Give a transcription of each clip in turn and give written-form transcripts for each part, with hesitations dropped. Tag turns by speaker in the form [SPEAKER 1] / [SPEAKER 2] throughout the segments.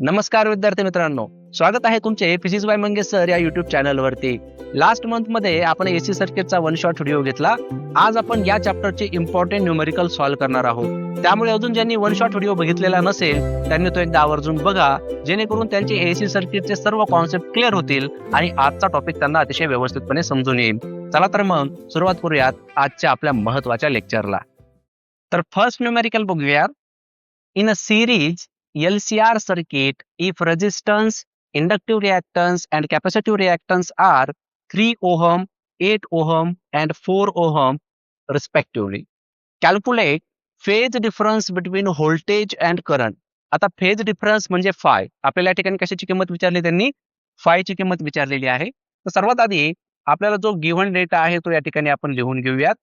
[SPEAKER 1] नमस्कार विद्यार्थी मित्रांनो, स्वागत आहे तुमचे फिजिक्स बाय मंगेश सर या युट्यूब चॅनलवरती. लास्ट मंथ मध्ये आपण एसी सर्किटचा वन शॉट व्हिडिओ घेतला. आज आपण या चॅप्टरचे इम्पॉर्टंट न्यूमेरिकल सॉल्व्ह करणार आहोत. त्यामुळे अजून ज्यांनी वन शॉट व्हिडिओ बघितलेला नसेल त्यांनी तो एकदा आवर्जून बघा, जेणेकरून त्यांचे एसी सर्किटचे सर्व कॉन्सेप्ट क्लिअर होतील आणि आजचा टॉपिक त्यांना अतिशय व्यवस्थितपणे समजून येईल. चला तर मग सुरुवात करूयात आजच्या आपल्या महत्त्वाच्या लेक्चरला. तर फर्स्ट न्यूमेरिकल बघूया. In a series LCR circuit, if resistance, inductive reactance and capacitive reactance are 3 ohm, 8 ohm and 4 ohm respectively. Calculate phase difference between voltage and current. आता फेज डिफरन्स म्हणजे फाय. आपल्याला या ठिकाणी कशाची किंमत विचारली त्यांनी? फायची किंमत विचारलेली आहे. तर सर्वात आधी आपल्याला जो गिव्हन डेटा आहे तो या ठिकाणी आपण लिहून घेऊयात.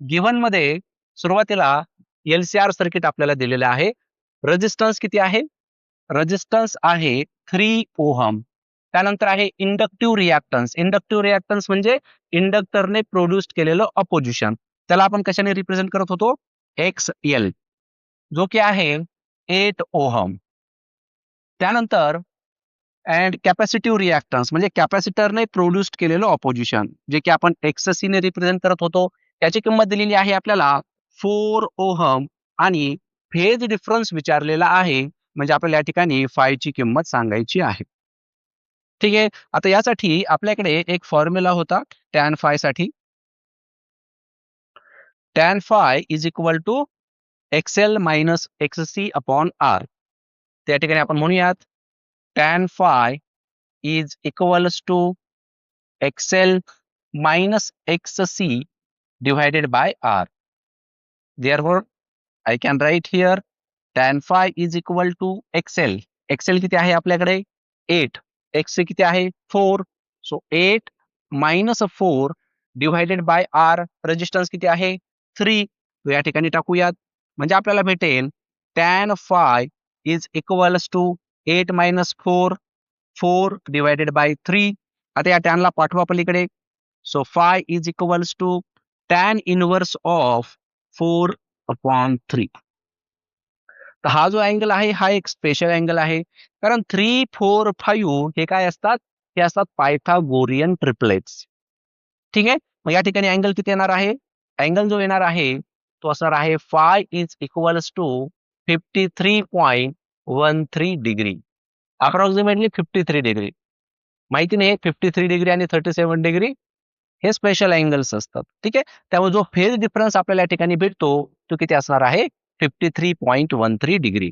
[SPEAKER 1] गिव्हन मध्ये सुरुवातीला LCR सर्किट आपल्याला दिलेलं आहे. रेजिस्टन्स किती आहे? रेजिस्टन्स आहे 3 ओहम. त्यानंतर आहे इंडक्टिव्ह रिॲक्टन्स. इंडक्टिव्ह रिॲक्टन्स म्हणजे इंडक्टरने प्रोड्यूस केलेलं ऑपोजिशन. त्याला आपण कशाने रिप्रेझेंट करत होतो? XL, जो की आहे 8 ओहम. त्यानंतर अँड कॅपॅसिटिव्ह रिॲक्टन्स म्हणजे कॅपॅसिटरने प्रोड्यूस केलेलं ऑपोजिशन, जे की आपण XC ने रिप्रेझेंट करत होतो. त्याची किंमत दिलेली आहे आपल्याला 4 ओहम आणि फेज डिफरन्स विचारलेला आहे, म्हणजे आपल्याला या ठिकाणी फायची किंमत सांगायची आहे. ठीक आहे. आता यासाठी आपल्याकडे एक फॉर्म्युला होता टॅन फाय साठी. Tan phi is equal to XL minus XC upon R. त्या ठिकाणी आपण म्हणूयात tan phi is equals to XL minus XC divided by R. Therefore, I can write here tan phi is equal to XL. XL किती आहे आपल्याकडे? 8. XC किती आहे? 4. So 8 minus 4 divided by R. Resistance किती आहे? 3. तो या ठिकाणी टाकूयात. म्हणजे आपल्याला भेटेल tan phi is equals to 8 minus 4, 4 divided by 3. आता या टॅनला पाठवा पलीकडे. So phi is equals to tan inverse of 4 upon 3. तर हा जो अँगल आहे हा एक स्पेशल अँगल आहे, कारण 3, 4, 5 हे काय असतात? हे असतात पायथागोरियन ट्रिपलेट्स. ठीक आहे. मग या ठिकाणी अँगल किती येणार आहे? अँगल जो येणार आहे तो असणार आहे phi is equals to 53.13 degree. Approximately 53 degree. माहिती नाही 53 डिग्री आणि 37 डिग्री हे स्पेशल अँगल्स असतात. ठीक आहे. त्यामुळे जो फेज डिफरन्स आपल्याला या ठिकाणी भेटतो तो किती असणार आहे? 53.13 डिग्री.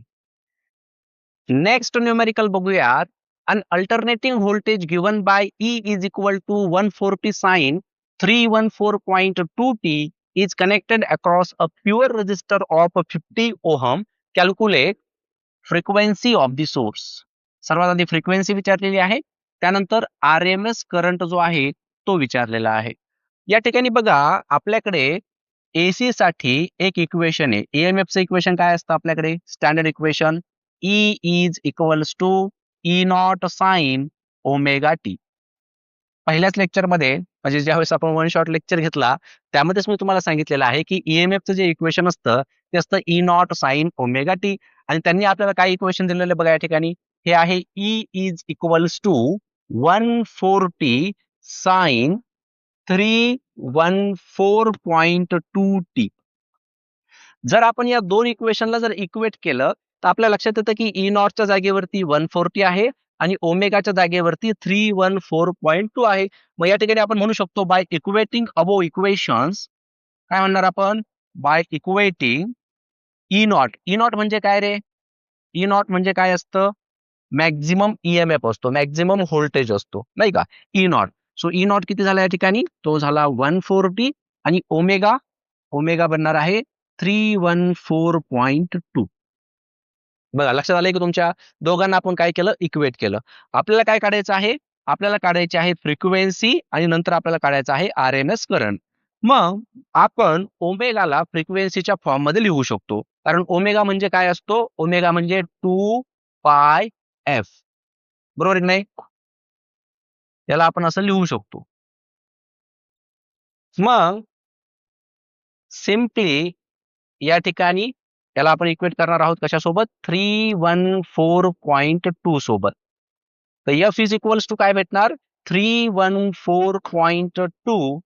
[SPEAKER 1] नेक्स्ट न्यूमेरिकल बघूयात. An alternating voltage given by E is equal to 140 sin 314.2 t is connected across a pure resistor of 50 ohm. Calculate frequency of the source. सर्वात आधी फ्रिक्वेन्सी विचारलेली आहे, त्यानंतर RMS करंट जो आहे तो विचारलेला आहे. या ठिकाणी बघा आपल्याकडे AC साठी एक इक्वेशन आहे. EMFचं इक्वेशन काय असतं आपल्याकडे? Standard equation E is equals to E not sine omega t. पहिल्याच लेक्चरमध्ये म्हणजे ज्यावेळेस आपण वन शॉट लेक्चर घेतला त्यामध्येच मी तुम्हाला सांगितलेलं आहे की EMFचं जे इक्वेशन असतं ते असतं E not sine omega T. आणि त्यांनी आपल्याला काय इक्वेशन दिलेलं बघा या ठिकाणी. हे आहे E is equals to 140 sine 314.2 t. जर आपण या दोन इक्वेशनला जर इक्वेट केलं तर आपल्या लक्षात येतं की E नॉटच्या जागेवरती 140 आहे आणि ओमेगाच्या जागेवरती 314.2 आहे. मग या ठिकाणी आपण म्हणू शकतो बाय इक्वेटिंग अबोव इक्वेशन्स, काय म्हणणार आपण? By equating E not. E not म्हणजे काय रे? E नॉट म्हणजे काय असतं? मॅक्झिमम EMF असतो, मॅक्झिमम व्होल्टेज असतो, नाही का? E not. So E not किती झाला या ठिकाणी? तो झाला 140 आणि ओमेगा, ओमेगा बनणार आहे 314.2. बघा लक्षात आलंय की तुमच्या? दोघांना आपण काय केलं? इक्वेट केलं. आपल्याला काय काढायचं आहे? आपल्याला काढायची आहे फ्रिक्वेन्सी आणि नंतर आपल्याला काढायचं आहे RMS करंट. मग आपण ओमेगाला फ्रिक्वेन्सीच्या फॉर्म मध्ये लिहू शकतो, कारण ओमेगा म्हणजे काय असतो? ओमेगा म्हणजे 2 पाय एफ. बरोबर की नाही? याला आपण असं लिहू शकतो. मग सिम्पली या ठिकाणी याला आपण इक्वेट करणार आहोत कशासोबत 314.2 सोबत. तर एफ इज इक्वल्स टू काय भेटणार 314.2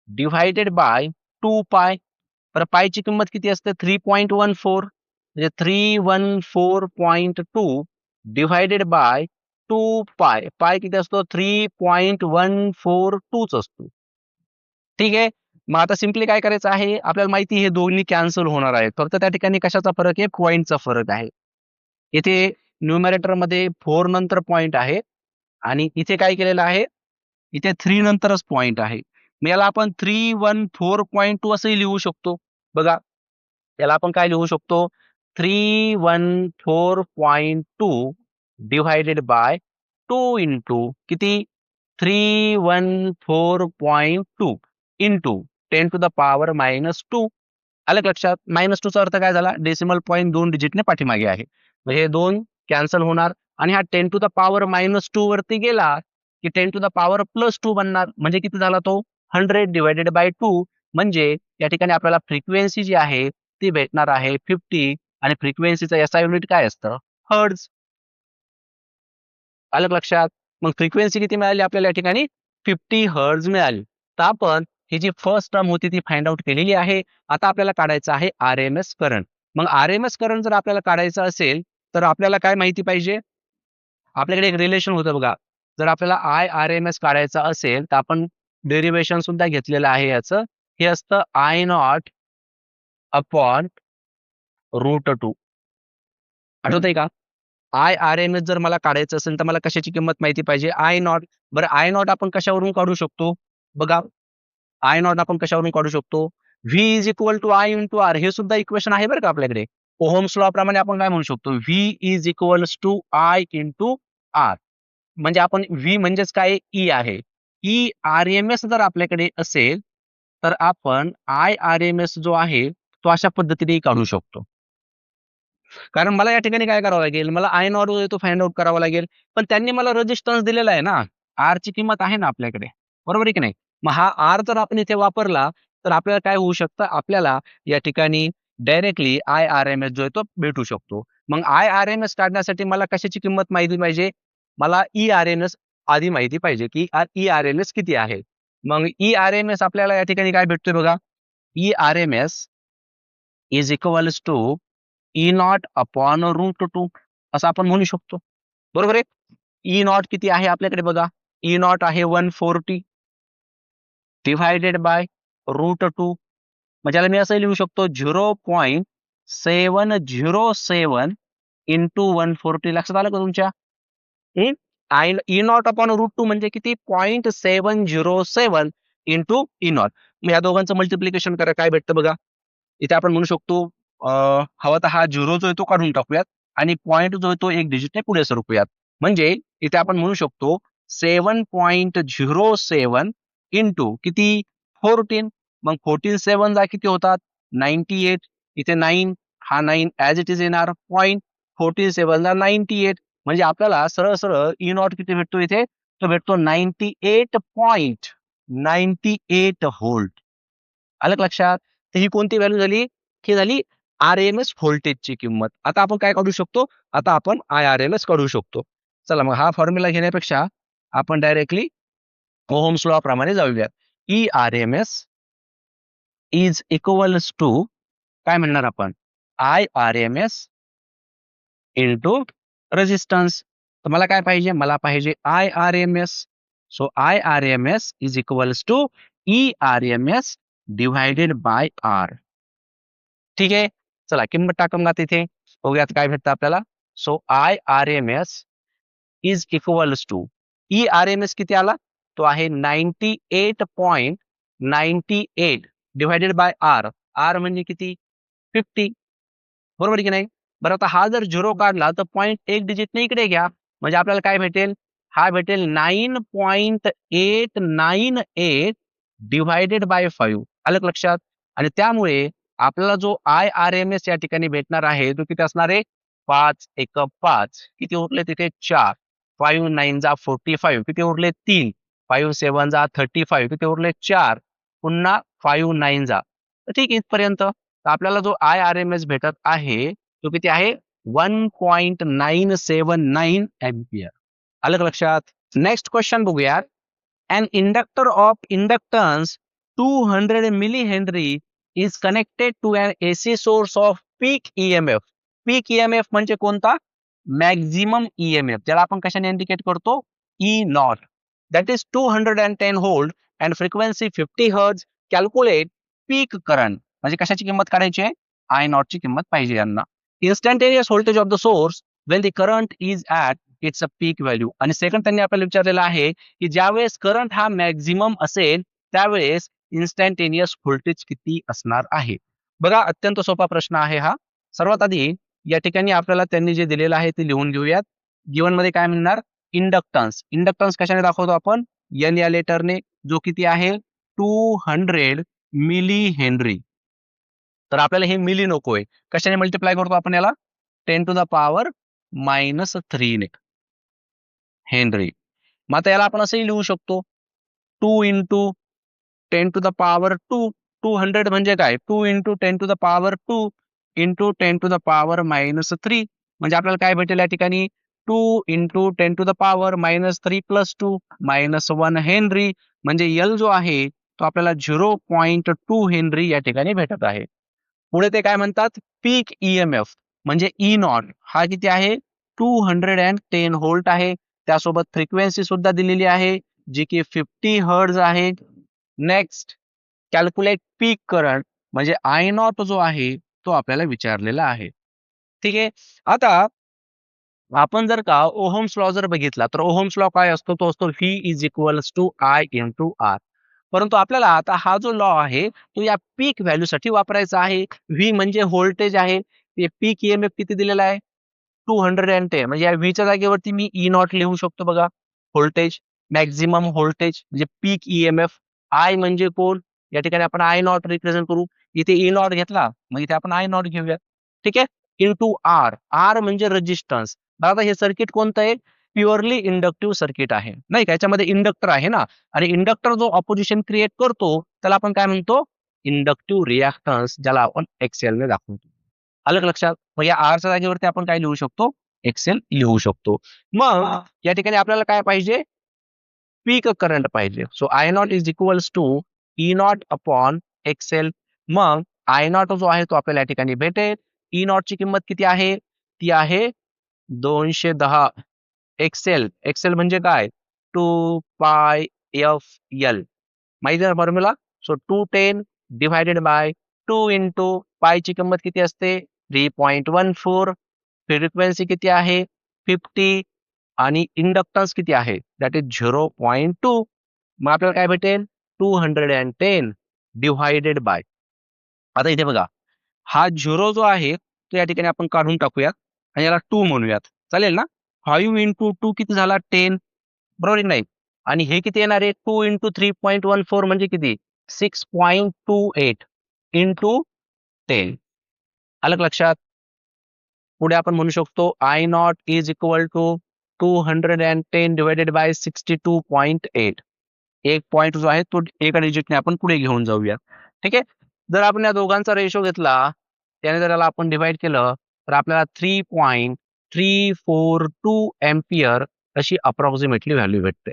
[SPEAKER 1] डिव्हायडेड बाय 2 पाय. तर पायची किंमत किती असते 3.14 म्हणजे 314.2 डिव्हायडेड बाय 2 पाय. पाय किती असतो 3.142 असतो. ठीक आहे. मग आता सिम्पली काय करायचं आहे आपल्याला माहिती हे दोन्ही कॅन्सल होणार आहेत. फक्त त्या ठिकाणी कशाचा फरक आहे पॉईंटचा फरक आहे. इथे न्यूमरेटर मध्ये 4 नंतर पॉईंट आहे आणि इथे काय केलेलं आहे इथे 3 नंतरच पॉईंट आहे. मग याला आपण 314.2 असंही लिहू शकतो. बघा याला आपण काय लिहू शकतो 314.2 डिव्हायडेड बाय 2 इंटू किती 314.2 इंटू 10⁻⁻². आलं का लक्षात -2चा अर्थ काय झाला डेसिमल पॉईंट 2 डिजिटने पाठीमागे आहे. म्हणजे हे 2 कॅन्सल होणार आणि हा 10⁻⁻² वरती गेला की 10⁻+2 बनणार. म्हणजे किती झाला तो 100 डिवायडेड बाय 2. म्हणजे या ठिकाणी आपल्याला फ्रिक्वेन्सी जी आहे ती भेटणार आहे 50 आणि फ्रिक्वेन्सीचं एसआय युनिट काय असतं हर्ट्झ. आलं का लक्षात. मग फ्रिक्वेन्सी किती मिळाली आपल्याला या ठिकाणी 50 हर्ट्झ मिळाली. तर आपण ही जी फर्स्ट टर्म होती ती फाइंड आउट केलेली आहे. आता आपल्याला काढायचं आहे आरएमएस करंट. मग आरएमएस करंट जर आपल्याला काढायचं असेल तर आपल्याला काय माहिती पाहिजे आपल्याकडे एक रिलेशन होतं बघा. जर आपल्याला आय आर एम एस काढायचं असेल तर आपण डेरिवेशन सुद्धा घेतलेलं आहे याचं. हे असतं I0 अपॉन √2. आठवतंय का आय आर एम एस जर मला काढायचं असेल तर मला कशाची किंमत माहिती पाहिजे I0. बरं I0 आपण कशावरून काढू शकतो बघा I0 आपण कशावरून काढू शकतो V is equal to I into R. हे सुद्धा इक्वेशन आहे बरं का आपल्याकडे. ओहम्स लॉ प्रमाणे आपण काय म्हणू शकतो V is equals to I into R. म्हणजे आपण V म्हणजेच काय E आहे. ई आर एम एस जर आपल्याकडे असेल तर आपण आय आर एम एस जो आहे तो अशा पद्धतीने काढू शकतो. कारण मला या ठिकाणी काय करावं लागेल मला आय नॉट जो आहे तो फाइंड आउट करावा लागेल. पण त्यांनी मला रेजिस्टन्स दिलेला आहे ना आर ची किंमत आहे ना आपल्याकडे बरोबर आहे की नाही. मग हा आर जर आपण इथे वापरला तर आपल्याला काय होऊ शकतं आपल्याला या ठिकाणी directly I R M S जो आहे तो भेटू शकतो. मग आय आर एम एस काढण्यासाठी मला कशाची किंमत माहिती पाहिजे मला ई आर एम एस आधी माहिती पाहिजे की ई आर एम एस किती आहे. मग ई आर एम एस आपल्याला या ठिकाणी काय भेटतोय बघा E R M S is equals to E0 upon √2 असं आपण म्हणू शकतो बरोबर आहे. E0 किती आहे आपल्याकडे बघा E0 आहे 140 डिव्हायडेड बाय √2. म्हणजे याला मी असं लिहू शकतो 0.707 इंटू 140. लक्षात आलं का तुमच्या E0 अपॉन √2 म्हणजे किती 0.707 इंटू E0. मग या दोघांचं मल्टिप्लिकेशन करा काय भेटतं बघा. इथे आपण म्हणू शकतो हवा तर हा झिरो जो आहे तो काढून टाकूयात आणि पॉईंट जो आहे तो एक डिजिटने पुढे सरकूयात. म्हणजे इथे आपण म्हणू शकतो 7.07 इंटू किती 14. मग 14 जा किती होतात 98. इथे 9 हा 9 ऍज इट इज येणार पॉईंट 14 ला 98. म्हणजे आपल्याला सरळ सरळ E0 किती भेटतो इथे तो भेटतो 98.98 व्होल्ट. आलं का लक्षात. तर ही कोणती व्हॅल्यू झाली ही झाली आर एम एस व्होल्टेजची किंमत. आता आपण काय काढू शकतो आता आपण आय आर एम एस काढू शकतो. चला मग हा फॉर्म्युला घेण्यापेक्षा आपण डायरेक्टली ओहम्स लॉ प्रमाणे जाऊयात. E R M S is equals to काय म्हणणार आपण I R M S into resistance. तर मला काय पाहिजे मला पाहिजे I R M S. So I R M S is equals to E R M S divided by R. ठीक आहे. चला किंमत टाकून तिथे बघूयात काय भेटतं आपल्याला. So I R M S is equals to E R M S किती आला तो आहे 98.98 डिव्हायडेड बाय आर. आर म्हणजे किती 50 बरोबर की नाही. बरं आता हा जर झिरो काढला तर पॉईंट एक डिजिटने इकडे घ्या म्हणजे आपल्याला काय भेटेल हा भेटेल 9.898 डिव्हायडेड बाय 5. आलं का लक्षात. आणि त्यामुळे आपल्याला जो आय आर एम एस या ठिकाणी भेटणार आहे तो किती असणार आहे 5 एक 5 किती उरले तिथे 4 5 9 जा 45 किती उरले 3 5 7 जा 35 किती उरले 4 पुन्हा 5 9 जा. तर ठीक इथपर्यंत तर आपल्याला जो IRMS भेटत आहे तो किती आहे 1.979 एम्पियर. आलं का लक्षात? नेक्स्ट क्वेश्चन बघूया. An inductor of inductance 200 millihenry is connected to an AC source of peak EMF. Peak EMF म्हणजे कोणता? मॅक्झिमम EMF, ज्याला आपण कशाने इंडिकेट करतो? E not. That is 210 volt and frequency 50 Hz. Calculate peak current. म्हणजे कशाची किंमत काढायची आहे? I नॉट ची किंमत पाहिजे यांना. Instantaneous voltage of the source when the current is at its a peak value. आणि सेकंड त्यांनी आपल्याला विचारलेलं आहे की ज्यावेळेस करंट हा मॅक्झिमम असेल त्यावेळेस इन्स्टंटेनियस व्होल्टेज किती असणार आहे. बघा, अत्यंत सोपा प्रश्न आहे हा. सर्वात आधी या ठिकाणी आपल्याला त्यांनी जे दिलेलं आहे ते लिहून घेऊयात. गिवन मध्ये काय म्हणणार? इंडक्टन्स. इंडक्टन्स कशाने दाखवतो आपण? एन या लेटरने, जो किती आहे 200 मिली हेनरी. तर आपल्याला हे मिली नकोय, कशाने मल्टिप्लाय करतो आपण याला? 10⁻³ ने हेनरी. मग आता याला आपण असंही लिहू शकतो 2 इंटू 10⁻². 200 म्हणजे काय? 2 इंटू 10⁻² इंटू 10⁻³ म्हणजे आपल्याला काय भेटेल या ठिकाणी? 2 इंटू 10⁻³ प्लस 2 -1 हेनरी. म्हणजे एल जो आहे तो आपल्याला 0.2 हेनरी या ठिकाणी भेटत आहे. पुढे ते काय म्हणतात? पीक EMF म्हणजे ई नॉट हा किती आहे? 210 व्होल्ट आहे. त्यासोबत फ्रिक्वेन्सी सुद्धा दिलेली आहे जी की 50 हर्ट्ज आहे. नेक्स्ट, कॅल्क्युलेट पीक करंट म्हणजे I नॉट जो आहे तो आपल्याला विचारलेला आहे. ठीक आहे. आता आपण जर का ओहम्स लॉ जर बघितला तर ओहम्स लॉ काय असतो? तो असतो V is equals to I into R. परंतु आपल्याला आता हा जो लॉ आहे तो या पीक व्हॅल्यू साठी वापरायचा आहे. V म्हणजे व्होल्टेज आहे. ते पीक EMF किती दिलेला आहे? 210. म्हणजे या V च्या जागेवरती मी E नॉट लिहू शकतो बघा. व्होल्टेज, मॅक्झिमम व्होल्टेज म्हणजे पीक EMF. I म्हणजे कोण? या ठिकाणी आपण I नॉट रिप्रेझेंट करू. इथे E नॉट घेतला, मग इथे आपण I नॉट घेऊया. ठीक आहे. Into R. R म्हणजे रेजिस्टन्स. आता हे सर्किट कोणतं आहे? प्युअरली इंडक्टिव्ह सर्किट आहे, नाही का? याच्यामध्ये इंडक्टर आहे ना, आणि इंडक्टर जो ऑपोजिशन क्रिएट करतो त्याला आपण काय म्हणतो? इंडक्टिव्ह रिॲक्टन्स, ज्याला आपण XL ने दाखवतो. आलं का लक्षात? मग या आरच्या जागेवरती आपण काय लिहू शकतो? XL लिहू शकतो. मग या ठिकाणी आपल्याला काय पाहिजे? पीक करंट पाहिजे. So I not is equals to E not upon XL. मग I नॉट जो आहे तो आपल्याला या ठिकाणी भेटेल. E नॉट ची किंमत किती आहे? ती आहे 210. एक्सेल म्हणजे काय? 2πfL. माहिती आहे formula? So 210 divided bye 2 into pi ची किंमत किती असते? 3.14. फ्रिक्वेन्सी किती आहे? 50. आणि इंडक्टन्स किती आहे? That is 0.2. मग आपल्याला काय भेटेल? 210 डिवायडेड बाय. आता इथे बघा, हा 0 जो आहे तो या ठिकाणी आपण काढून टाकूयात आणि याला 2 म्हणूयात. चालेल ना? 5 इंटू 2 किती झाला? 10. बरोबर की नाही? आणि हे किती येणार आहे? 2 इंटू 3.14 म्हणजे किती? 6.28 इंटू 10. आलं का लक्षात? पुढे आपण म्हणू शकतो I not is equal to 210 divided by 62.8. एक पॉइंट जो आहे तो एका डिजिटने आपण पुढे घेऊन जाऊया. ठीक आहे. जर आपण या दोघांचा रेशो घेतला, त्याने जर याला आपण डिवाइड केलं तर आपल्याला 3.342 एम्पियर अशी अप्रॉक्सिमेटली व्हॅल्यू भेटते.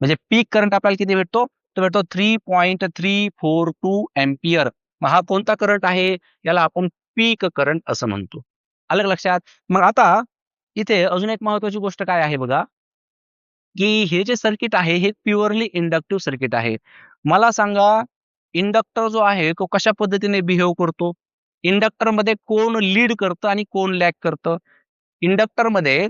[SPEAKER 1] म्हणजे पीक करंट आपल्याला किती भेटतो? तो भेटतो 3.342 एम्पियर. मग हा कोणता करंट आहे? याला आपण पीक करंट असं म्हणतो. आलं का लक्षात? मग आता इथे अजून एक महत्वाची गोष्ट काय आहे बघा, की हे जे सर्किट आहे हे प्युअरली इंडक्टिव्ह सर्किट आहे. मला सांगा, इंडक्टर जो आहे तो कशा पद्धतीने बिहेव करतो? इंडक्टर मध्ये कोण लीड करतं आणि कोण लॅग करतं? इंडक्टर मध्ये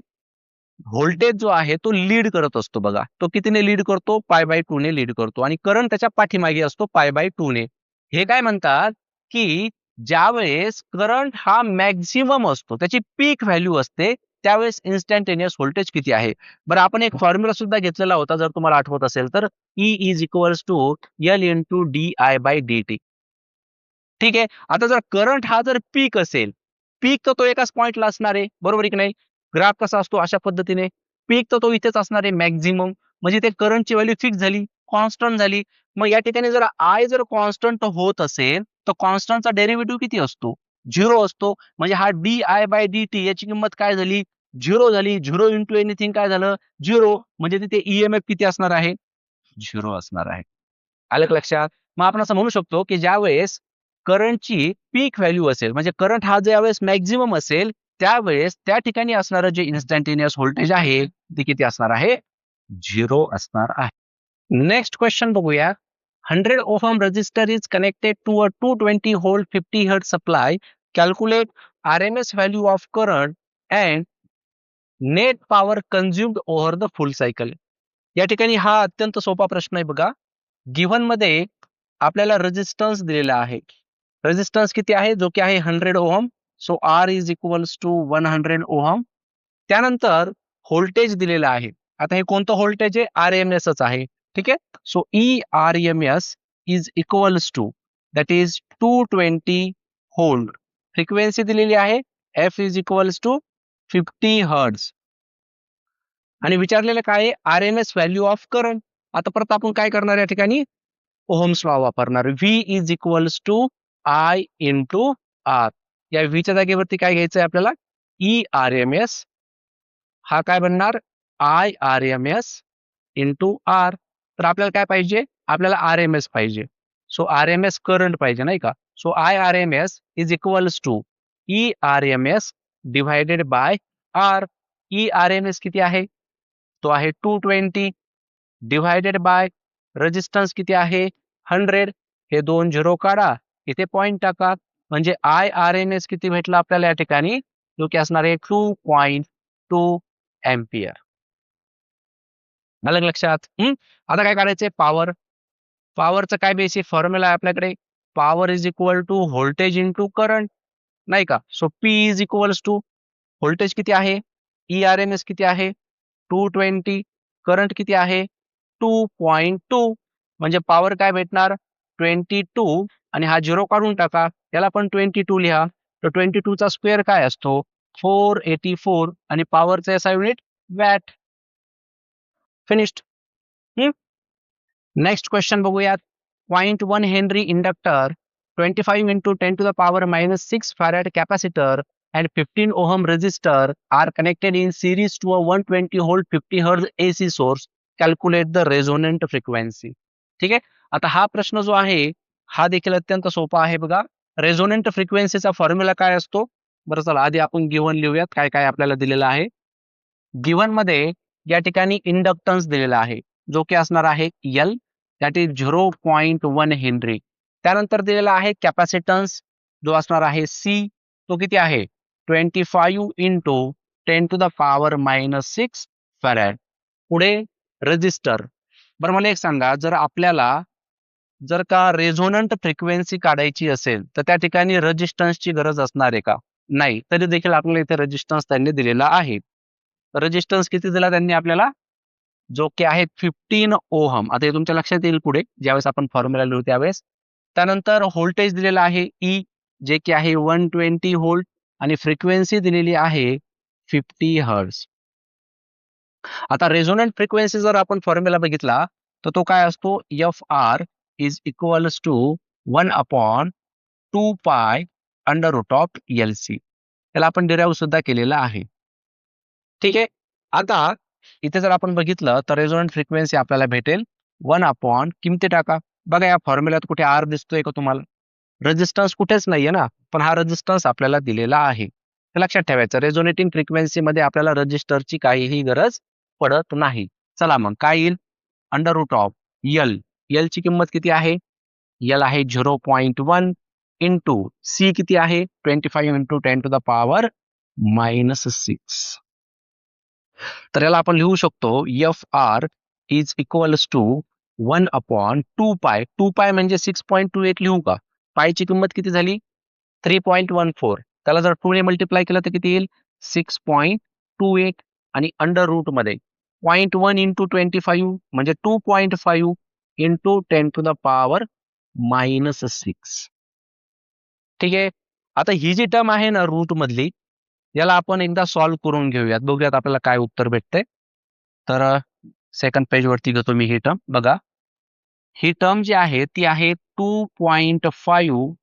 [SPEAKER 1] व्होल्टेज जो आहे तो लीड करत असतो बघा. तो कितीने लीड करतो? π/2 ने लीड करतो आणि करंट त्याच्या पाठीमागे असतो π/2 ने. हे काय म्हणतात, की ज्यावेळेस करंट हा मॅक्झिमम असतो, त्याची पीक व्हॅल्यू असते, त्यावेळेस इन्स्टंटेनियस व्होल्टेज किती आहे? बरं, आपण एक फॉर्म्युला सुद्धा घेतलेला होता, जर तुम्हाला आठवत असेल तर E is equals to L into di/dt. ठीक आहे. आता जर करंट हा जर पीक असेल, पीक तर तो एकाच पॉइंटला असणार आहे, बरोबर आहे की नाही? ग्राफ कसा असतो? अशा पद्धतीने. पीक तर तो इथेच असणार आहे मॅक्झिमम. म्हणजे ते करंटची व्हॅल्यू फिक्स झाली. कॉन्स्टंट झाली. मग या ठिकाणी जर आय जर कॉन्स्टंट होत असेल तर कॉन्स्टंटचा डेरिव्हेटिव्ह किती असतो? 0 असतो. म्हणजे हा di/dt याची किंमत काय झाली? 0 झाली. 0 इंटू एनिथिंग काय झालं? 0. म्हणजे तिथे ईएमएफ किती असणार आहे? 0 असणार आहे. आलं का लक्षात? मग आपण असं म्हणू शकतो की ज्यावेळेस करंटची पीक व्हॅल्यू असेल, म्हणजे करंट हा ज्यावेळेस मॅक्झिमम असेल, त्यावेळेस त्या ठिकाणी असणारं जे इन्स्टंटेनियस व्होल्टेज आहे ते किती असणार आहे? 0 असणार आहे. नेक्स्ट क्वेश्चन बघूया. 100 ohm resistor is connected to a 220 volt 50 hertz supply. Calculate RMS value of current and net power consumed over the full cycle. या ठिकाणी हा अत्यंत सोपा प्रश्न आहे बघा. गिव्हन मध्ये आपल्याला रेजिस्टन्स दिलेला आहे. रेजिस्टन्स किती आहे? जो की आहे 100 ohm. So R is equals to 100 ohm. त्यानंतर व्होल्टेज दिलेला आहे. आता हे कोणतं व्होल्टेज आहे? RMSच आहे. ठीक आहे. So ERMS is equals to that is 220 volt. Frequency दिलेली आहे F is equals to 50 hertz. आणि विचारलेलं काय आहे? RMS value of current. आता परत आपण काय करणार या ठिकाणी? ओहम्स लॉ वापरणार. V is equals to I into R. या V च्या जागेवरती काय घ्यायचंय आपल्याला? ERMS. हा काय बनणार? IRMS into R. तर आपल्याला काय पाहिजे? आपल्याला RMS पाहिजे. सो RMS करंट पाहिजे नाही का? So IRMS is equals to ERMS divided by R. ERMS किती आहे? तो आहे 220 डिवायडेड बाय रेजिस्टन्स किती आहे? 100. हे 2 झिरो काढा, इथे पॉइंट टाका. म्हणजे IRMS किती भेटला आपल्याला या ठिकाणी? जो की असणार आहे 2.2 एम्पियर. आलं का लक्षात? आता काय करायचंय? पॉवर. पॉवरचं काय बेसिक फॉर्म्युला आहे आपल्याकडे? Power is equal to voltage into current नाही का? So P is equals to voltage किती आहे? ERMS किती आहे? 220. करंट किती आहे? 2.2. म्हणजे पॉवर काय भेटणार? 22. आणि हा 0 काढून टाका. याला पण 22 लिहा. तर 22 चा स्क्वेअर काय असतो? 484. आणि पॉवरचा SI unit watt. Finished. Next question बघूयात. 0.1 henry inductor, 25 into 10 to the power minus 6 farad capacitor and 15 ohm resistor are connected in series to a 120 volt 50 hertz AC source. Calculate the resonant frequency. ठीक आहे. आता हा प्रश्न जो आहे हा देखील अत्यंत सोपा आहे बघा. रेझोनंट फ्रिक्वेन्सीचा फॉर्म्युला काय असतो? बरं चला आधी आपण गिव्हन लिहूयात काय काय आपल्याला दिलेलं आहे. गिव्हन मध्ये या ठिकाणी इंडक्टन्स दिलेला आहे जो की असणार आहे L, दॅट इज 0.1 हेनरी. त्यानंतर दिलेला आहे कॅपॅसिटन्स जो असणार आहे C, तो किती आहे? 25 into 10 to the power minus 6 farad. पुढे रेजिस्टर. बरं मला एक सांगा, जर आपल्याला जर का रेझोनंट फ्रिक्वेन्सी काढायची असेल तर त्या ठिकाणी रेजिस्टन्सची गरज असणार आहे का? नाही. तरी देखील आपल्याला इथे रेजिस्टन्स त्यांनी दिलेला आहे. रेजिस्टन्स किती दिला त्यांनी आपल्याला? जो की आहे 15 ओहम. आता हे तुमच्या लक्षात येईल पुढे ज्यावेळेस आपण फॉर्म्युला लिहू त्यावेळेस. त्यानंतर व्होल्टेज दिलेला आहे E, जे की आहे 120 व्होल्ट. आणि फ्रिक्वेन्सी दिलेली आहे 50 हर्ट्ज. आता रेझोनंट फ्रिक्वेन्सी जर आपण फॉर्म्युला बघितला तर तो काय असतो? FR is equals to 1 upon 2 pi under root of LC. त्याला आपण डिराईव्ह सुद्धा केलेला आहे. ठीक आहे. आता इथे जर आपण बघितलं तर रेझोनंट फ्रिक्वेन्सी आपल्याला भेटेल 1 अपॉन किमती टाका. बघा या फॉर्म्युल्यात कुठे R दिसतोय का तुम्हाला? रेजिस्टन्स कुठेच नाहीये ना, पण हा रेजिस्टन्स आपल्याला दिलेला आहे. हे लक्षात ठेवायचं. रेझोनेटिंग फ्रिक्वेन्सी मध्ये आपल्याला रजिस्टरची काहीही गरज पडत नाही. चला मग काय येईल? Under root of L. L ची किंमत किती आहे? L आहे 0.1 इंटू C किती आहे? 25 into 10 to the power minus 6. तर याला आपण लिहू शकतो FR is equals to 1 upon 2 pi. 2 पाय म्हणजे 6.28 लिहू का? पायची किंमत किती झाली? 3.14. त्याला जर 2 ने मल्टिप्लाय केलं तर किती येईल? 6.28. आणि अंडर रूट मध्ये 0.1 इंटू 25 म्हणजे 2.5 into 10 to the power minus 6. ठीक आहे. आता ही जी टर्म आहे ना रूट मधली, याला आपण एकदा सॉल्व्ह करून घेऊयात. बघूयात आपल्याला काय उत्तर भेटतंय. तर सेकंड पेज वरती घेतो मी ही टर्म. बघा ही टर्म जी आहे ती आहे 2.5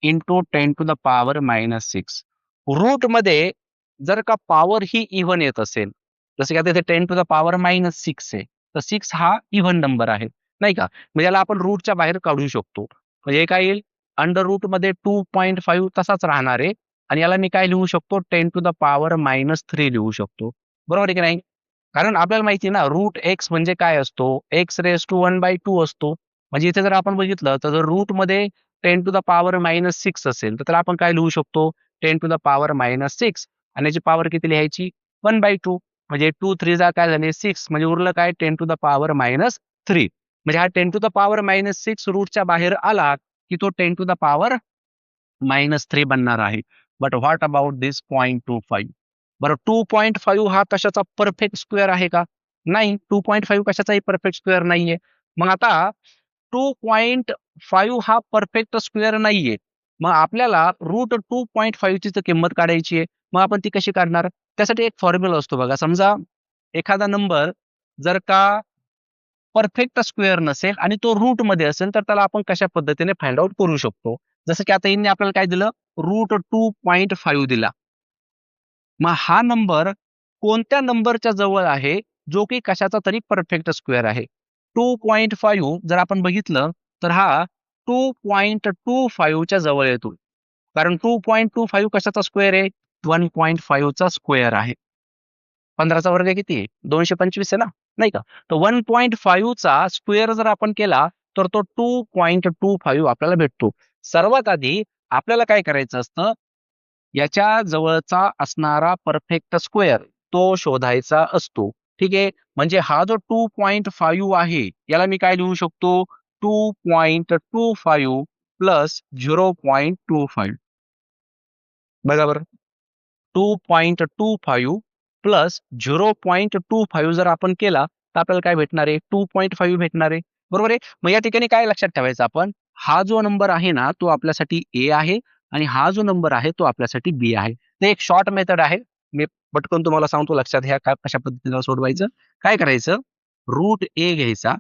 [SPEAKER 1] इंटू 10⁻⁻6. रूट मध्ये जर का पॉवर ही इव्हन येत असेल, जसं की आता इथे 10⁻⁻6 आहे, तर 6 हा इव्हन नंबर आहे, नाही का? म्हणजे याला आपण रूटच्या बाहेर काढू शकतो. म्हणजे हे काय येईल, अंडर रूट मध्ये 2.5 तसाच राहणार आहे आणि याला मी काय लिहू शकतो, 10⁻⁻3 लिहू शकतो. बरोबर आहे की नाही? कारण आपल्याला माहिती आहे ना, रूट एक्स म्हणजे काय असतो, x⁻1/2 असतो. म्हणजे इथे जर आपण बघितलं तर जर रूट मध्ये 10⁻⁻6 असेल तर त्याला आपण काय लिहू शकतो, 10⁻⁻6 आणि याची पॉवर किती लिहायची, 1/2. म्हणजे 2 3 जा काय झाले 6, म्हणजे उरलं काय 10⁻⁻3. म्हणजे हा 10⁻⁻6 रूटच्या बाहेर आला की तो 10⁻⁻3 बनणार आहे. बट व्हॉट अबाउट दिस 0.25? बरं, 2.5 हा कशाचा परफेक्ट स्क्वेअर आहे का? नाही, 2.5 कशाचाही परफेक्ट स्क्वेअर नाहीये. मग आता 2.5 हा परफेक्ट स्क्वेअर नाहीये. मग आपल्याला रूट 2.5 ची तर किंमत काढायची आहे. मग आपण ती कशी काढणार? त्यासाठी एक फॉर्म्युला असतो बघा. समजा एखादा नंबर जर का परफेक्ट स्क्वेअर नसेल आणि तो रूट मध्ये असेल, तर त्याला आपण कशा पद्धतीने फाइंड आउट करू शकतो. जसं की आता यांनी आपल्याला काय दिलं, रूट 2.5 दिला. मग हा नंबर कोणत्या नंबरच्या जवळ आहे, जो की कशाचा तरी परफेक्ट स्क्वेअर आहे. 2.5 जर आपण बघितलं तर हा 2.25 च्या जवळ येतो. कारण 2.25 कशाचा स्क्वेअर आहे, 1.5 चा स्क्वेअर आहे. 15चा वर्ग किती आहे, 225 आहे ना, नाही का? तर 1.5 चा स्क्वेअर जर आपण केला तर तो 2.25 आपल्याला भेटतो. सर्वात आधी आपल्याला काय करायचं असतं, याच्या जवळचा असणारा परफेक्ट स्क्वेअर तो शोधायचा असतो. ठीक आहे. म्हणजे हा जो 2.5 आहे याला मी काय लिहू शकतो, 2.25 प्लस 0.25. बघा बरं, 2.25 प्लस 0.25 जर आपण केला तर आपल्याला काय भेटणार आहे, 2.5 भेटणार आहे. बरोबर आहे. मग या ठिकाणी काय लक्षात ठेवायचं आपण, हा जो नंबर आहे ना तो आपल्यासाठी ए आहे आणि हा जो नंबर आहे तो आपल्यासाठी बी आहे. ते एक शॉर्ट मेथड आहे. मी पटकन तुम्हाला सांगतो, लक्षात घ्या काय कशा पद्धतीने सोडवायचं. काय करायचं, रूट ए घ्यायचा,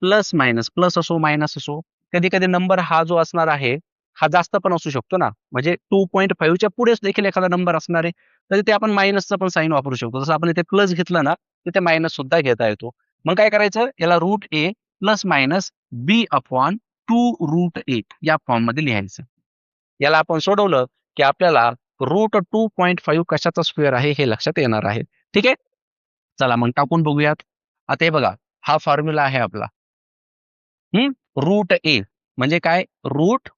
[SPEAKER 1] प्लस मायनस, प्लस असो मायनस असो. कधी कधी नंबर हा जो असणार आहे हा जास्त पण असू शकतो ना, म्हणजे 2.5 च्या पुढेच देखील एखादा नंबर असणार आहे, तर ते आपण मायनसचा पण साईन वापरू शकतो. जसं आपण इथे प्लस घेतलं ना, तिथे मायनस सुद्धा घेता येतो. मग काय करायचं, याला रूट ए प्लस मायनस बी अपॉन 2√8 या फॉर्म मध्ये लिहायचं. याला आपण सोडवलं की आपल्याला रूट 2.5 कशाचा स्क्वेअर आहे हे लक्षात येणार आहे. ठीक आहे. चला मग टाकून बघूयात. आता हे बघा, हा फॉर्म्युला आहे आपला. रूट ए म्हणजे काय, रूट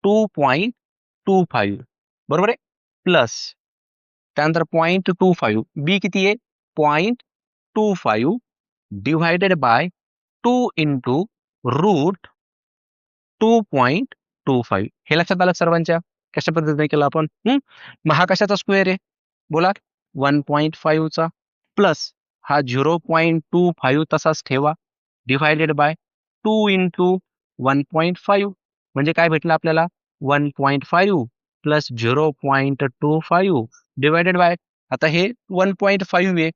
[SPEAKER 1] 2.25, बरोबर आहे, प्लस त्यानंतर 0.25, बी किती आहे, 0.25 डिव्हायडेड बाय 2 इंटू रूट 2.25. हे लक्षात आलं सर्वांच्या, कशा पद्धतीने केलं आपण. मग हा कशाचा स्क्वेअर आहे, बोला, 1.5 चा, प्लस हा 0.25 तसाच ठेवा, डिव्हायडेड बाय 2 इंटू 1.5. म्हणजे काय भेटलं आपल्याला, 1.5 प्लस 0.25 डिवायडेड बाय, आता हे 1.5 आहे,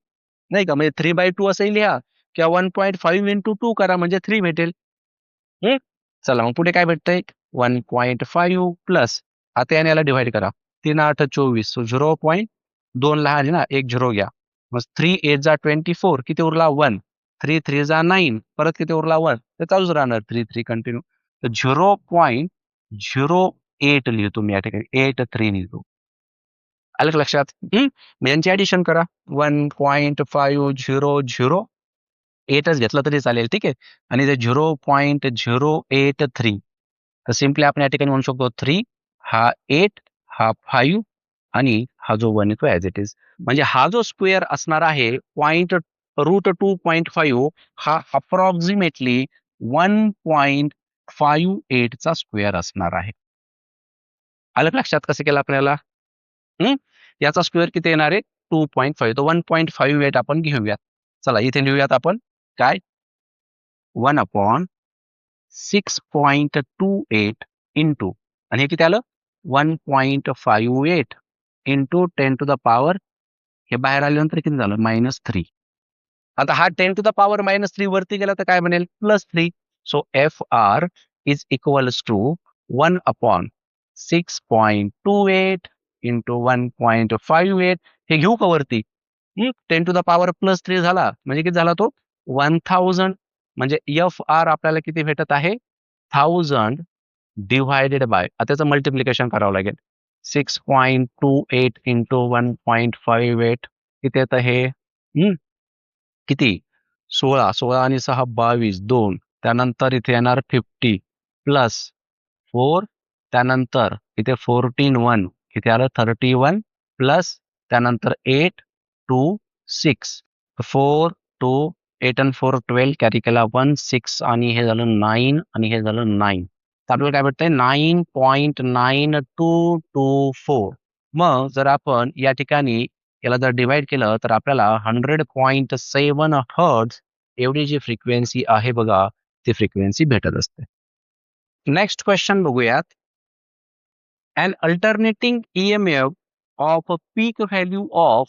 [SPEAKER 1] नाही का? म्हणजे 3/2 असंही लिहा किंवा 1.5 इंटू 2 करा म्हणजे 3 भेटेल. हम्म. चला मग पुढे काय भेटतंय, 1.5 प्लस, आता याने याला डिव्हाइड करा, 3 8 24, सो 0.2 लहान आहे ना, एक 0 घ्या. मग 3 8 जा 24, किती उरला 1, 3 3 जा 9, परत किती उरला 1, तर चालूच राहणार 3 3 कंटिन्यू. तर 0.08 लिहितो मी या ठिकाणी, 83 लिहितो. आलं का लक्षात? मग यांची ऍडिशन करा, 1.500 8च घेतलं तरी चालेल, ठीक आहे. आणि ते 0.083, तर सिम्पली आपण या ठिकाणी म्हणू शकतो 3, हा 8, हा 5 आणि हा जो 1 येतो ऍज इट इज. म्हणजे हा जो स्क्वेअर असणार आहे पॉइंट रूट 2.5, हा अप्रॉक्सिमेटली 1.58 चा स्क्वेअर असणार आहे. आलं का लक्षात कसं केलं आपल्याला? हं? याचा स्क्वेअर किती येणार आहे, 2.5, तर 1.58 आपण घेऊयात. चला इथे लिहूयात आपण, काय, 1/6.28 इंटू, आणि हे किती आलं, 1.58 इंटू 10⁻, हे बाहेर आल्यानंतर किती झालं, -3. आता हा 10⁻³ वरती गेला तर काय बनेल, +3. So FR is equals to 1/6.28 into 1.58. हे घेऊ का वरती? 10⁻+3 झाला म्हणजे किती झाला तो? 1000. म्हणजे FR आपल्याला किती भेटत आहे? 1000 डिव्हायडेड बाय, आता त्याचं मल्टिप्लिकेशन करावं लागेल. 6.28 इंटू 1.58 किती येतं हे? किती? 16. 16 आणि 6 22. 2. त्यानंतर इथे येणार 50 प्लस 4. त्यानंतर इथे 14 1 किती आलं? 31 प्लस त्यानंतर 8 2 6. 4 2 8 आणि 4 12 कॅरी केला 1 6 आणि हे झालं 9 आणि हे झालं 9. तर आपल्याला काय भेटतंय? 9.9224. मग जर आपण या ठिकाणी याला जर डिवाइड केलं तर आपल्याला 100.7 हर्ट्झ एवढी जी फ्रिक्वेन्सी आहे बघा, ती फ्रिक्वेन्सी भेटत असते. नेक्स्ट क्वेश्चन बघूयात. An alternating EMF of a peak value of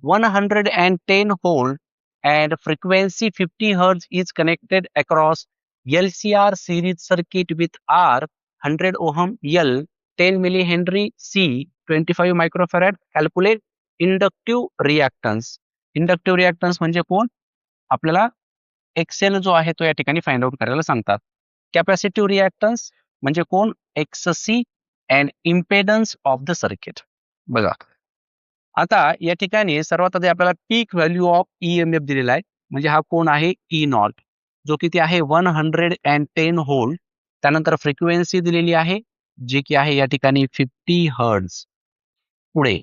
[SPEAKER 1] 110 volt and frequency 50 Hz is connected across LCR series circuit with R 100 ohm, L 10 millihenry, C 25 microfarad. Calculate inductive reactance. Inductive reactance म्हणजे कोण? आपल्याला Excel जो आहे तो या ठिकाणी find out करायला सांगतात. कॅपॅसिटिव्ह रिॲक्टन्स म्हणजे कोण? XC and impedance of the circuit. बघा आता या ठिकाणी सर्वात आधी आपल्याला पीक व्हॅल्यू ऑफ EMF दिलेला आहे. म्हणजे हा कोण आहे? E0 जो किती आहे? 110 व्होल्ट. त्यानंतर फ्रिक्वेन्सी दिलेली आहे जी की आहे या ठिकाणी 50 हर्ट्झ. पुढे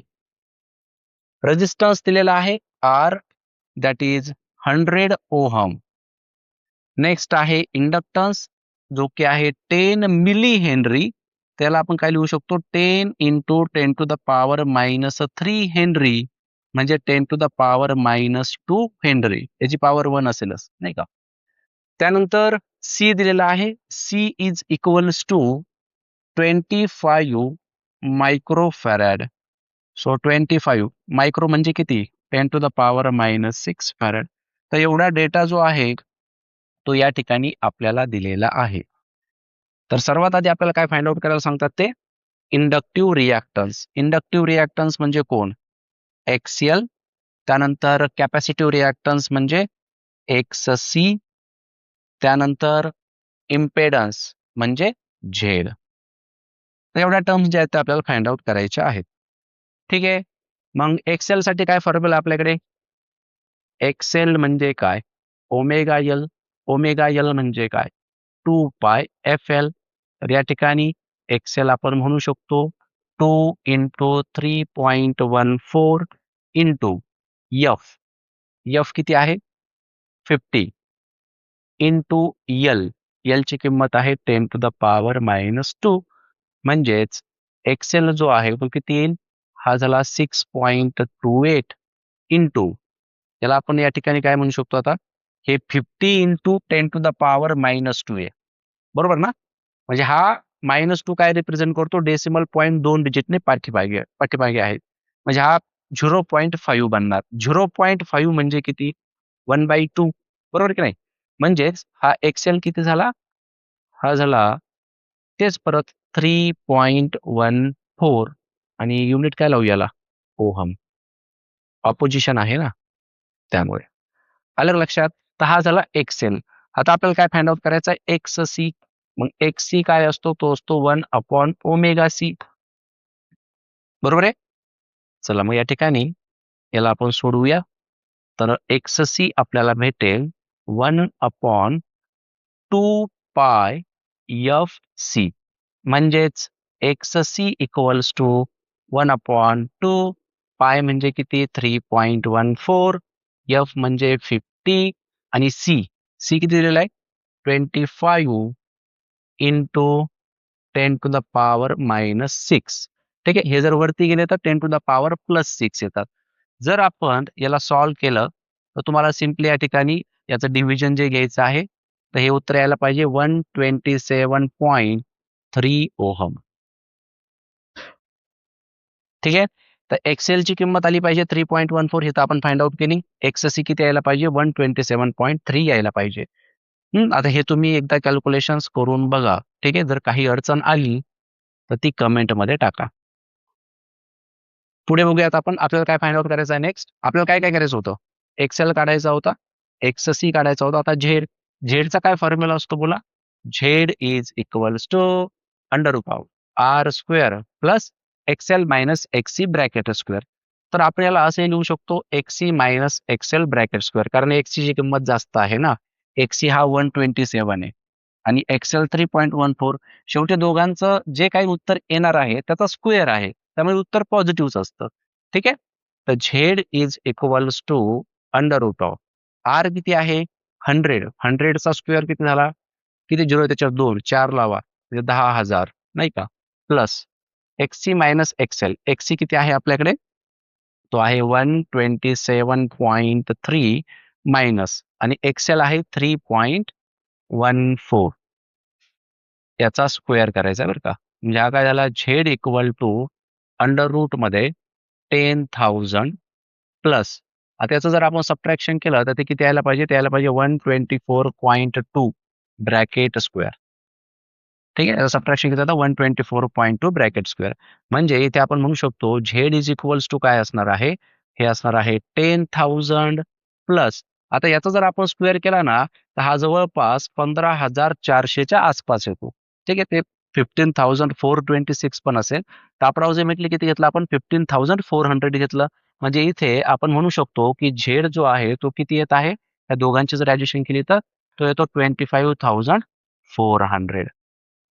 [SPEAKER 1] रेजिस्टन्स दिलेला आहे R that is 100 ohm. Next आहे इंडक्टन्स जो की आहे 10 मिली हेनरी. त्याला आपण काय लिहू शकतो? 10 इंटू 10⁻³ हेनरी म्हणजे 10⁻⁻² हेनरी. याची पॉवर 1 असेलच नाही का? त्यानंतर C दिलेला आहे. C is equals to 25 microfarad. So 25 micro म्हणजे किती? 10⁻⁻6 फॅरॅड. तर एवढा डेटा जो आहे तो या ठिकाणी आपल्याला दिलेला आहे. तर सर्वात आधी आपल्याला काय फाइंड आउट करायला सांगतात ते? Inductive reactance. इंडक्टिव्ह रिॲक्टन्स म्हणजे कोण? XL. त्यानंतर कॅपॅसिटिव्ह रिॲक्टन्स म्हणजे XC. त्यानंतर इम्पेडन्स म्हणजे Z. तर एवढ्या टर्म्स ज्या आहेत त्या आपल्याला फाइंड आउट करायच्या आहेत. ठीक आहे. मग XL साठी काय फॉर्म्युला आपल्याकडे? XL म्हणजे काय? Omega L. ओमेगा L म्हणजे काय? 2πfL. तर या ठिकाणी XL आपण म्हणू शकतो 2 इंटू 3.14 इंटू F. F किती आहे? 50 इंटू L. L ची किंमत आहे 10⁻⁻². म्हणजेच XL जो आहे तो किती येईल? हा झाला 6.28 इंटू याला आपण या ठिकाणी काय म्हणू शकतो आता? हे 50 इंटू 10⁻⁻² आहे. बरोबर ना? म्हणजे हा -2 काय रिप्रेझेंट करतो? डेसिमल पॉईंट 2 डिजिटने पाठीमागे आहे. म्हणजे हा 0.5 बनणार. 0.5 म्हणजे किती? 1/2. बरोबर की नाही? म्हणजेच हा XL किती झाला? हा झाला तेच परत 3.14 आणि युनिट काय लावू याला? ओहम. ऑपोजिशन आहे ना त्यामुळे. आलं लक्षात? तर हा झाला XL. आता आपल्याला काय फाइंड आउट करायचं आहे? XC. मग XC काय असतो? तो असतो 1/ωc. बरोबर आहे? चला मग या ठिकाणी याला आपण सोडवूया. तर XC आपल्याला भेटेल 1/2πfc. म्हणजेच XC इक्वल्स टू 1/2 पाय म्हणजे किती? 3.14. F म्हणजे 50 आणि C किती दिलेला आहे? 25 इंटू 10⁻⁻6. ठीक आहे. हे जर वरती गेले तर 10⁻+6 येतात. जर आपण याला सॉल्व्ह केलं तर तुम्हाला सिम्पली या ठिकाणी याचं डिव्हिजन जे घ्यायचं आहे तर हे उत्तर यायला पाहिजे 127.3 ओहम. ठीक आहे. तर XL ची किंमत आली पाहिजे 3.14. हे तर आपण फाइंड आउट केली. XC किती यायला पाहिजे? 127.3 यायला पाहिजे. आता हे तुम्ही एकदा कॅल्क्युलेशन्स करून बघा. ठीक आहे. जर काही अडचण आली तर ती कमेंटमध्ये टाका. पुढे बघूयात आपण. आपल्याला काय फाइंड आउट करायचं आहे नेक्स्ट? आपल्याला काय काय करायचं होतं? एक्सेल काढायचा होता, एक्स-सी काढायचा होता. आता झेड. झेडचा काय फॉर्म्युला असतो बोला? Z is equals to under root of R square plus XL minus XC bracket square. तर आपण याला असे लिहू शकतो, XC minus XL bracket square. कारण एक्सची ची किंमत जास्त आहे ना. एक्ससी हा 127 आहे आणि एक्सेल 3.14. शेवटी दोघांचं जे काही उत्तर येणार आहे त्याचा स्क्वेअर आहे, त्यामुळे उत्तर पॉझिटिव्हच असतं. ठीक आहे. तर Z is equals to under root of R किती आहे? 100. 100चा स्क्वेअर किती झाला? किती झिरो त्याच्यावर? 2. 4 लावा म्हणजे 10,000 नाही का? Plus XC minus XL. XC किती आहे आपल्याकडे? तो आहे 127.3 मायनस आणि एक्सेल आहे 3.14. याचा स्क्वेअर करायचा बरं का. म्हणजे हा काय झाला? Z equal to under root मध्ये 10,000 प्लस आता याचं जर आपण सबट्रॅक्शन केलं तर ते किती यायला पाहिजे? ते यायला पाहिजे 124.2 ब्रॅकेट स्क्वेअर. ठीक आहे. सबट्रॅक्शन केलं तर 124.2 ब्रॅकेट स्क्वेअर. म्हणजे इथे आपण म्हणू शकतो झेड इज इक्वल्स टू काय असणार आहे? हे असणार आहे 10,000 प्लस आता याचा जर आपण स्क्वेअर केला ना तर हा जवळपास 15,400च्या आसपास येतो. ठीक आहे. ते 15,426 पण असेल. तर अप्रॉक्सिमेटली किती घेतलं आपण? 15,400 घेतलं. म्हणजे इथे आपण म्हणू शकतो की झेड जो आहे तो किती येत आहे? या दोघांची जर ऍडिशन केली तर तो येतो 25,400.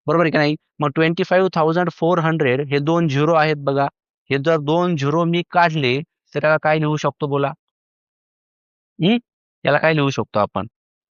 [SPEAKER 1] बरोबर आहे की नाही? मग 25,400 हे 2 झिरो आहेत बघा. हे जर 2 झिरो मी काढले तर त्याला काय लिहू शकतो बोला? याला काय लिहू शकतो आपण?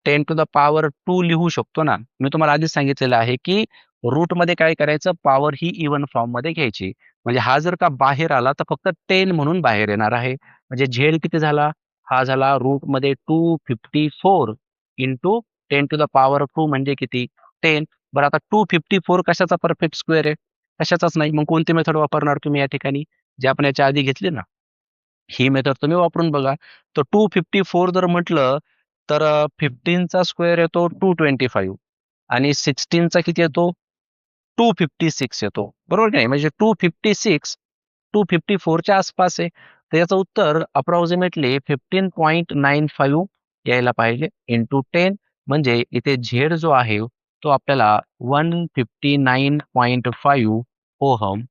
[SPEAKER 1] 10 टू द पॉवर 2 लिहू शकतो ना. मी तुम्हाला आधीच सांगितलेलं आहे की रूटमध्ये काय करायचं? पॉवर ही इव्हन फॉर्ममध्ये घ्यायची. म्हणजे हा जर का बाहेर आला तर फक्त 10 म्हणून बाहेर येणार आहे. म्हणजे झेड किती झाला? हा झाला रूटमध्ये 254 इंटू 10 टू द पॉवर 2 म्हणजे किती? 10. बरं आता 254 कशाचा परफेक्ट स्क्वेअर आहे? कशाचाच नाही. मग कोणती मेथड वापरणार तुम्ही या ठिकाणी? जे आपण याच्या आधी घेतली ना, ही मेथड तुम्ही वापरून बघा. तर 254 जर म्हटलं तर 15चा स्क्वेअर येतो 225 आणि 16चा किती येतो? 256 येतो. बरोबर की नाही? म्हणजे 256 254च्या आसपास आहे. तर याचं उत्तर अप्रॉक्सिमेटली 15.95 यायला पाहिजे इंटू 10. म्हणजे इथे झेड जो आहे तो आपल्याला 159.5 ओहम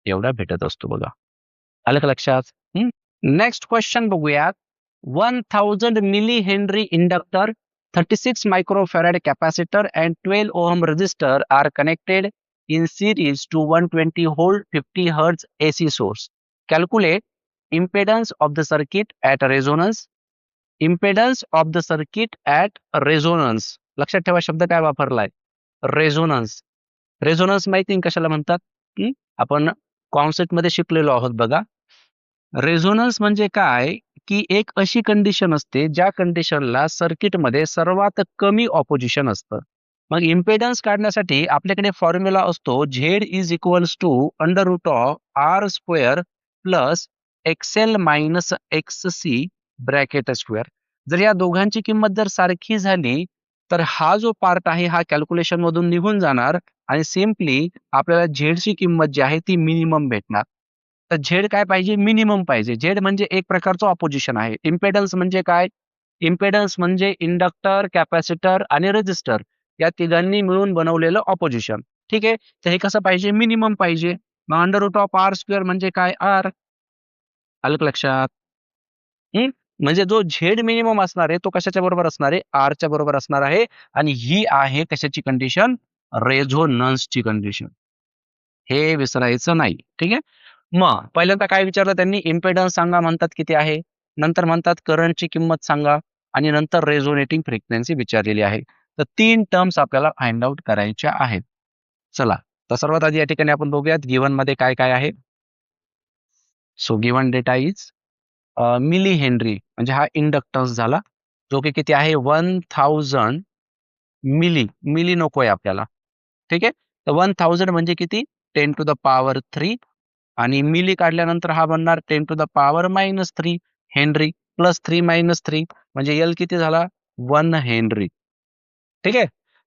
[SPEAKER 1] एवढा भेटत असतो बघा. आलं का लक्षात? नेक्स्ट क्वेश्चन बघूयात. 1000 milli henry inductor, 36 microfarad capacitor and 12 ohm resistor are connected in series to 120 volt 50 hertz AC source. Calculate impedance of the circuit at resonance. Impedance of the circuit at resonance. लक्षात ठेवा शब्द काय वापरलाय? Resonance. Resonance माहिती आहे कशाला म्हणतात? आपण कॉन्सेप्ट मध्ये शिकलेलो आहोत बघा. रेझोनन्स म्हणजे काय? की एक अशी कंडिशन असते ज्या कंडिशनला सर्किटमध्ये सर्वात कमी ऑपोजिशन असतं. मग इम्पेडन्स काढण्यासाठी आपल्याकडे फॉर्म्युला असतो Z is equals to under root of R square plus XL minus X C bracket square. जर या दोघांची किंमत जर सारखी झाली तर हा जो पार्ट आहे हा कॅल्क्युलेशन मधून निघून जाणार आणि सिम्पली आपल्याला झेडची किंमत जी आहे ती मिनिमम भेटणार. तर झेड काय पाहिजे? मिनिमम पाहिजे. झेड म्हणजे एक प्रकारचं ऑपोजिशन आहे. इम्पेडन्स म्हणजे काय? इम्पेडन्स म्हणजे इंडक्टर, कॅपॅसिटर आणि रेझिस्टर या तिघांनी मिळून बनवलेलं ऑपोजिशन. ठीक आहे. तर हे कसं पाहिजे? मिनिमम पाहिजे. मग under root of R square म्हणजे काय? आर. आलं का लक्षात? म्हणजे जो झेड मिनिमम असणार आहे तो कशाच्या बरोबर असणार आहे? आरच्या बरोबर असणार आहे आणि ही आहे कशाची कंडिशन? रेझोनन्सची कंडिशन. हे विसरायचं नाही. ठीक आहे. मग पहिल्यांदा काय विचारलं त्यांनी? इम्पेडन्स सांगा म्हणतात किती आहे. नंतर म्हणतात करंटची किंमत सांगा आणि नंतर रेझोनेटिंग फ्रिक्वेन्सी विचारलेली आहे. तर 3 टर्म्स आपल्याला फाइंड आउट करायच्या आहेत. चला, तर सर्वात आधी या ठिकाणी आपण बघूयात गिव्हन मध्ये काय काय आहे. So given data is milli henry म्हणजे हा इंडक्टन्स झाला, जो की किती आहे? 1000 मिली. मिली नकोय आपल्याला. ठीक आहे. तर 1000 म्हणजे किती? 10 टू द पॉवर 3 आणि मिली काढल्यानंतर हा बनणार 10 to the power -3 henry plus 3 - 3 म्हणजे एल किती झाला? 1 हेनरी. ठीक आहे.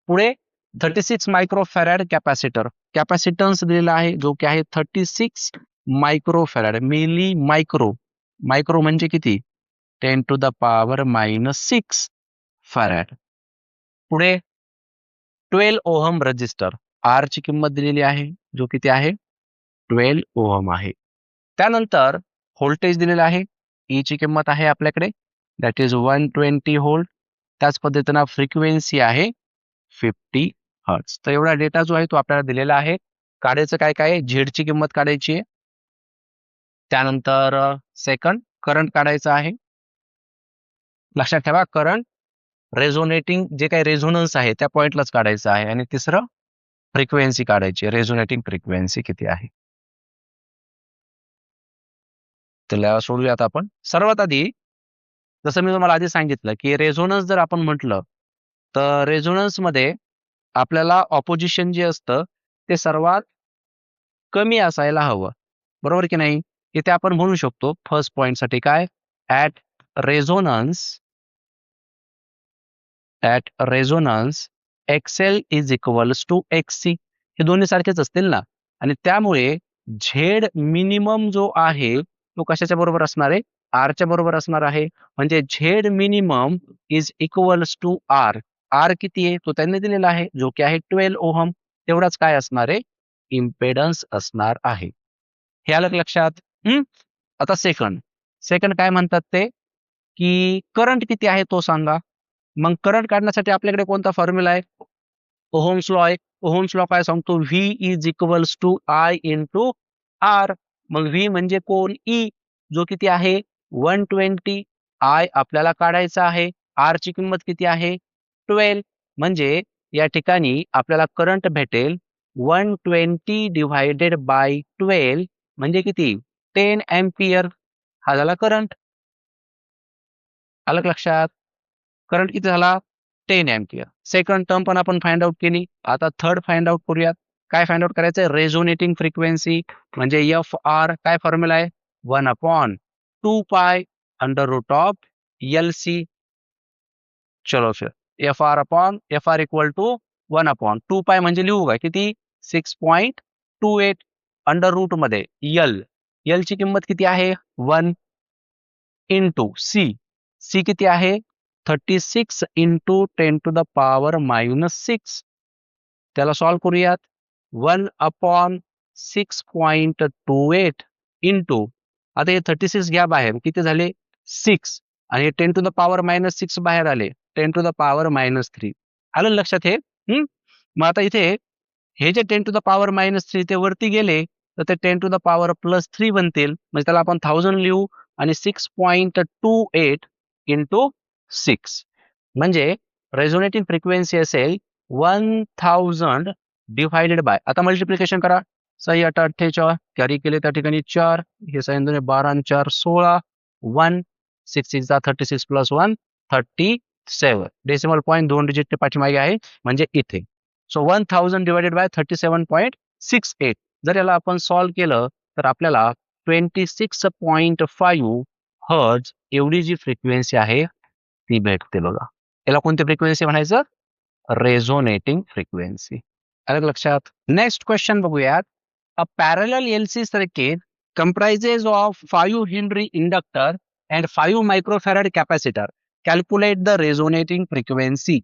[SPEAKER 1] पुढे 36 मायक्रोफॅरॅड कॅपॅसिटर, कॅपॅसिटन्स दिलेला आहे जो की आहे 36 मायक्रोफॅरॅड, मिली मायक्रो, मायक्रो म्हणजे किती, 10⁻⁻⁶ फॅरॅड. पुढे 12 ओहम रजिस्टर, आर ची किंमत दिलेली आहे जो किती आहे 12 ओहम आहे. त्यानंतर व्होल्टेज दिलेला आहे, ई ची किंमत आहे आपल्याकडे दॅट इज 120 व्होल्ट. त्याच पद्धतीनं फ्रिक्वेन्सी आहे 50 हर्ट्ज. तर एवढा डेटा जो आहे तो आपल्याला दिलेला आहे. काढायचं काय काय, झेड ची किंमत काढायची आहे, त्यानंतर सेकंड करंट काढायचा आहे. लक्षात ठेवा करंट रेझोनेटिंग जे काही रेझोनन्स आहे त्या पॉइंटलाच काढायचं आहे, आणि तिसरं फ्रिक्वेन्सी काढायची, रेझोनेटिंग फ्रिक्वेन्सी किती आहे. त्याला सोडूयात आपण. सर्वात आधी जसं मी तुम्हाला आधी सांगितलं की रेझोनन्स जर आपण म्हटलं तर रेझोनन्स मध्ये आपल्याला ऑपोजिशन जे असतं ते सर्वात कमी असायला हवं, बरोबर की नाही. इथे आपण म्हणू शकतो फर्स्ट पॉइंट साठी काय, at resonance, at resonance XL is equals to XC, हे दोन्ही सारखेच असतील ना. आणि त्यामुळे झेड मिनिमम जो आहे तो कशाच्या बरोबर असणार आहे, आरच्या बरोबर असणार आहे. म्हणजे Z minimum is equals to R. R किती आहे तो त्यांनी दिलेला आहे जो की आहे 12 ओहम. तेवढाच काय असणार आहे, इम्पेडन्स असणार आहे. हे आलं का लक्षात. आता सेकंड, सेकंड काय म्हणतात ते की करंट किती आहे तो सांगा. मग करंट काढण्यासाठी आपल्याकडे कोणता फॉर्म्युला आहे, ओहम्स लॉ आहे. ओहम्स लॉ काय सांगतो, V is equals to I into R. मग व्ही म्हणजे कोण, ई, जो किती आहे 120. आय आपल्याला काढायचा आहे, आर ची किंमत किती आहे 12. म्हणजे या ठिकाणी आपल्याला करंट भेटेल 120 डिव्हायडेड बाय 12 म्हणजे किती 10 एम्पियर. हा झाला करंट. आलं का लक्षात. करंट किती झाला 10 एम्पियर. सेकंड टर्म पण आपण फाइंड आउट केली. आता थर्ड फाइंड आउट करूयात. काय फाइंड आउट करायचंय, रेझोनेटिंग फ्रिक्वेन्सी म्हणजे एफ आर. काय फॉर्म्युला आहे 1/2 pi under root of L C. चलो फिर F R equal to 1/2 pi म्हणजे लिहू काय किती 6.28 अंडर रूट मध्ये एल. एल ची किंमत किती आहे 1 इंटू सी. सी किती आहे 36 इंटू 10⁻⁻⁶. त्याला सॉल्व्ह करूयात. 1/6.28 इंटू, आता हे 36 घ्या बाहेर, किती झाले 6, आणि 10⁻⁻⁶ बाहेर आले 10⁻⁻3. आलं लक्षात हे. मग आता इथे हे जे 10⁻⁻3 ते वरती गेले तर ते 10⁻+3 बनतील. म्हणजे त्याला आपण 1000 लिहू, आणि 6.28 इंटू 6 म्हणजे रेझोनेटिंग फ्रिक्वेन्सी असेल 1000 डिव्हायडेड बाय, आता मल्टिप्लिकेशन करा. 6 8 48 कॅरी केले त्या ठिकाणी 4, हे 6 12 आणि 4 16, 1 6 6 36 प्लस 1 37. डेसिमल पॉईंट 2 डिजिट पाठीमागे आहे म्हणजे इथे. So 1000 divided by 37.68. जर याला आपण सॉल्व्ह केलं तर आपल्याला 26.5 हर्ट्ज एवढी जी फ्रिक्वेन्सी आहे ती भेटते बघा. याला कोणती फ्रिक्वेन्सी म्हणायचं, रेझोनेटिंग फ्रिक्वेन्सी. आलं लक्षात. नेक्स्ट क्वेश्चन बघूयात. A parallel LC circuit comprises of 5 Henry inductor and 5 microfarad capacitor. Calculate the resonating frequency.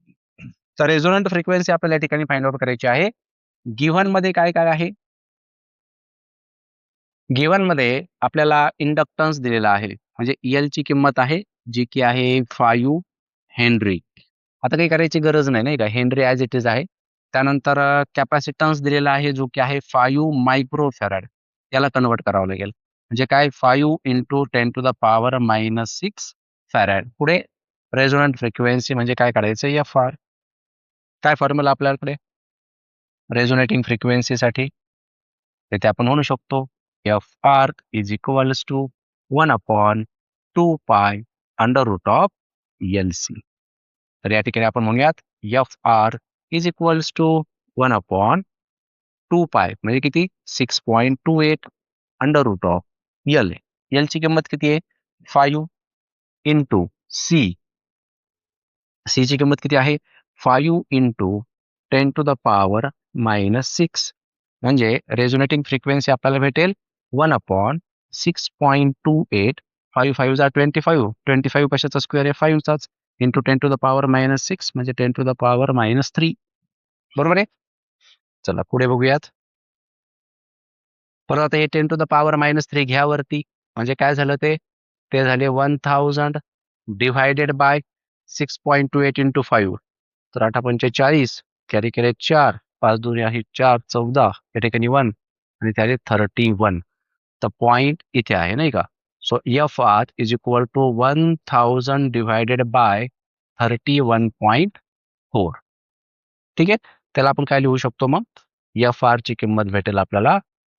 [SPEAKER 1] तर रेझोनंट फ्रिक्वेन्सी आपल्याला या ठिकाणी फाइंड आउट करायची आहे. गिव्हन मध्ये काय काय आहे, गिव्हन मध्ये आपल्याला इंडक्टन्स दिलेला आहे, म्हणजे एल ची किंमत आहे जी की आहे 5 हेनरी. आता काही करायची गरज नाही का, हेनरी ॲज इट इज आहे. त्यानंतर कॅपॅसिटन्स दिलेला आहे जो की आहे 5 मायक्रोफॅरड. याला कन्वर्ट करावं लागेल, म्हणजे काय 5 इंटू 10⁻⁻6 फॅरड. पुढे रेझोनंट फ्रिक्वेन्सी म्हणजे काय काढायचं एफ आर. काय फॉर्म्युला आपल्याकडे रेझोनेटिंग फ्रिक्वेन्सीसाठी, तिथे आपण म्हणू शकतो F R is equals to 1/2 pi under root of L C. तर या ठिकाणी आपण म्हणूयात F R is equals to 1/2 pi म्हणजे किती 6.28 under root of L. L ची किंमत किती आहे 5 इंटू सी. सी ची किंमत किती आहे 5 इंटू 10⁻⁻6 म्हणजे रेझोनेटिंग फ्रिक्वेन्सी आपल्याला भेटेल 1/6.28. 5 5 जा 25. 25 कशाचा स्क्वेअर आहे 5 चाच इंटू 10⁻⁻6 म्हणजे 10⁻⁻3. बरोबर आहे. चला पुढे बघूयात. परत आता हे 10⁻⁻3 घ्या वरती म्हणजे काय झालं ते झाले 1000 डिव्हायडेड बाय 6.28 इंटू 5. तर 8 पंचे 40, कॅरी केले 4, 5 दुनी आहे 4, 14, या ठिकाणी 1 आणि त्याले 31. तर पॉइंट इथे आहे नाही का. So F R is equal to 1000 divided by 31.4. ठीक आहे. त्याला आपण काय लिहू शकतो मग एफ आर ची किंमत भेटेल आपल्याला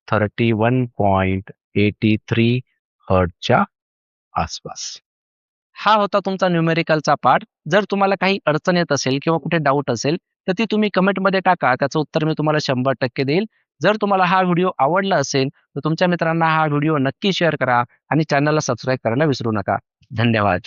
[SPEAKER 1] 31.83 हर्ट्झच्या आसपास. हा होता तुमचा न्यूमेरिकलचा पार्ट. जर तुम्हाला काही अडचण येत असेल किंवा कुठे डाऊट असेल तर ती तुम्ही कमेंटमध्ये टाका. त्याचं उत्तर मी तुम्हाला 100% देईल. जर तुम्हाला हा व्हिडिओ आवडला असेल तर तुमच्या मित्रांना हा व्हिडिओ नक्की शेअर करा आणि चॅनलला सबस्क्राईब करायला विसरू नका. धन्यवाद.